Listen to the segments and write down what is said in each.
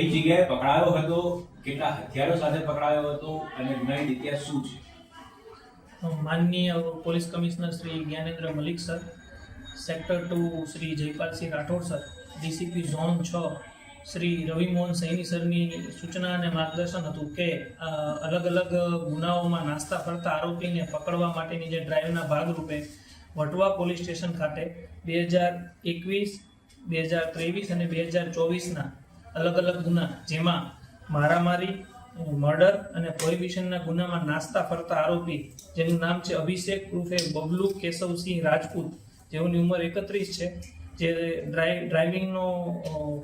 કઈ જગ્યાએ પકડાયો હતો, કેટલા હથિયારો સાથે પકડાયો હતો અને ગુનાહિત ઇતિહાસ શું છે? માનનીય police commissioner Shri Gyanendra Malik sir, sector 2 Shri Jaipalsinh Rathod sir, DCP zone 6 Shri Ravimohan Saini સરની સૂચના અને માર્ગદર્શન હતું કે અલગ અલગ ગુનાઓમાં નાસ્તા ફરતા આરોપીને પકડવા માટેની જે ડ્રાઈવના ભાગરૂપે વટવા પોલીસ સ્ટેશન ખાતે 2021, 2023 અને 2024ના અલગ અલગ ગુના, જેમાં મારામારી, મર્ડર અને પ્રોહિબિશનના ગુનામાં નાસ્તા ફરતા આરોપી જેનું નામ છે અભિષેક ઉર્ફે બબલુ કેશવસિંહ રાજપૂત, જેઓની ઉંમર 31 છે, જે ડ્રાઇવિંગનો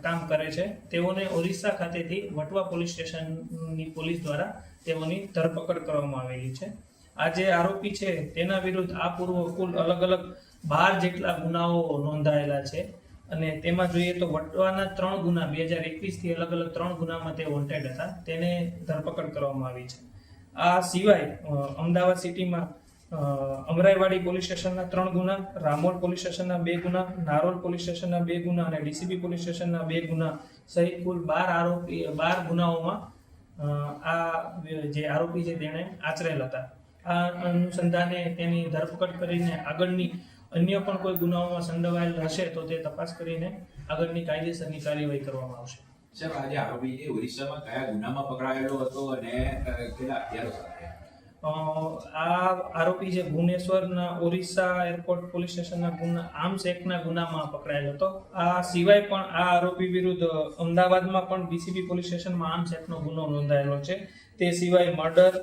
કામ કરે છે, તેઓને ઓરિસ્સા ખાતેથી વટવા પોલીસ સ્ટેશનની પોલીસ દ્વારા તેઓની ધરપકડ કરવામાં આવેલી છે. આ જે આરોપી છે તેના વિરુદ્ધ આ પૂર્વ કુલ અલગ અલગ 12 જેટલા ગુનાઓ નોંધાયેલા છે અને તેમાં જોઈએ તો વટવાના 3 ગુના 2021થી અલગ અલગ 3 ગુનામાં તે વોન્ટેડ હતા, તેને ધરપકડ કરવામાં આવી છે. આ સિવાય અમદાવાદ સિટીમાં અમરાઈવાડી પોલીસ સ્ટેશનના 3 ગુના, રામોલ પોલીસ સ્ટેશનના 2 ગુના, નારોલ પોલીસ સ્ટેશનના 2 ગુના અને ડીસીબી પોલીસ સ્ટેશનના 2 ગુના સહિત કુલ 12 ગુનાઓમાં આ જે આરોપી છે તેણે આચરેલ હતા. આ અનુસંધાને તેની ધરપકડ કરીને આગળની અન્ય પણ કોઈ ગુનાઓમાં સંડોવાયેલ હશે તો તે તપાસ કરીને આગળની કાયદેસરની કાર્યવાહી કરવામાં આવશે. સાહેબ, આ જે આરોપી છે ઓરિસ્સામાં કયા ગુનામાં પકડાયેલો હતો અને કેટલા હથિયારો સાથે? આ આરોપી છે ભુવનેશ્વરના ઓરિસ્સા એરપોર્ટ પોલીસ સ્ટેશનના આર્મ્સ એક્ટના ગુનામાં પકડાયેલો હતો. આ સિવાય પણ આ આરોપી વિરુદ્ધ અમદાવાદમાં પણ ડીસીબી પોલીસ સ્ટેશનમાં આર્મ્સ એક્ટનો ગુનો નોંધાયેલો છે. તે સિવાય મર્ડર,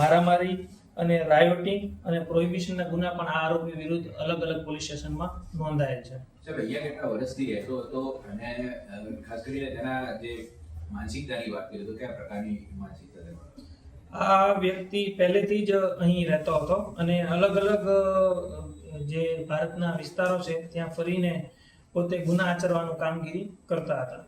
મારામારી અને રાયોટિંગ અને પ્રોહિબિશનના ગુના પણ આ આરોપી વિરુદ્ધ અલગ અલગ પોલીસ સ્ટેશનમાં નોંધાયેલ છે. સાહેબ, અહીંયા કેટલા વર્ષથી રહેતો હતો અને ખાસ કરીને તેના જે માનસિકતાની વાત કરીએ તો કયા પ્રકારની માનસિકતા હતી? આ વ્યક્તિ પહેલેથી જ અહીં રહેતો હતો અને અલગ અલગ જે ભારતના વિસ્તારો છે ત્યાં ફરીને પોતે ગુના આચરવાનું કામગીરી કરતા હતા.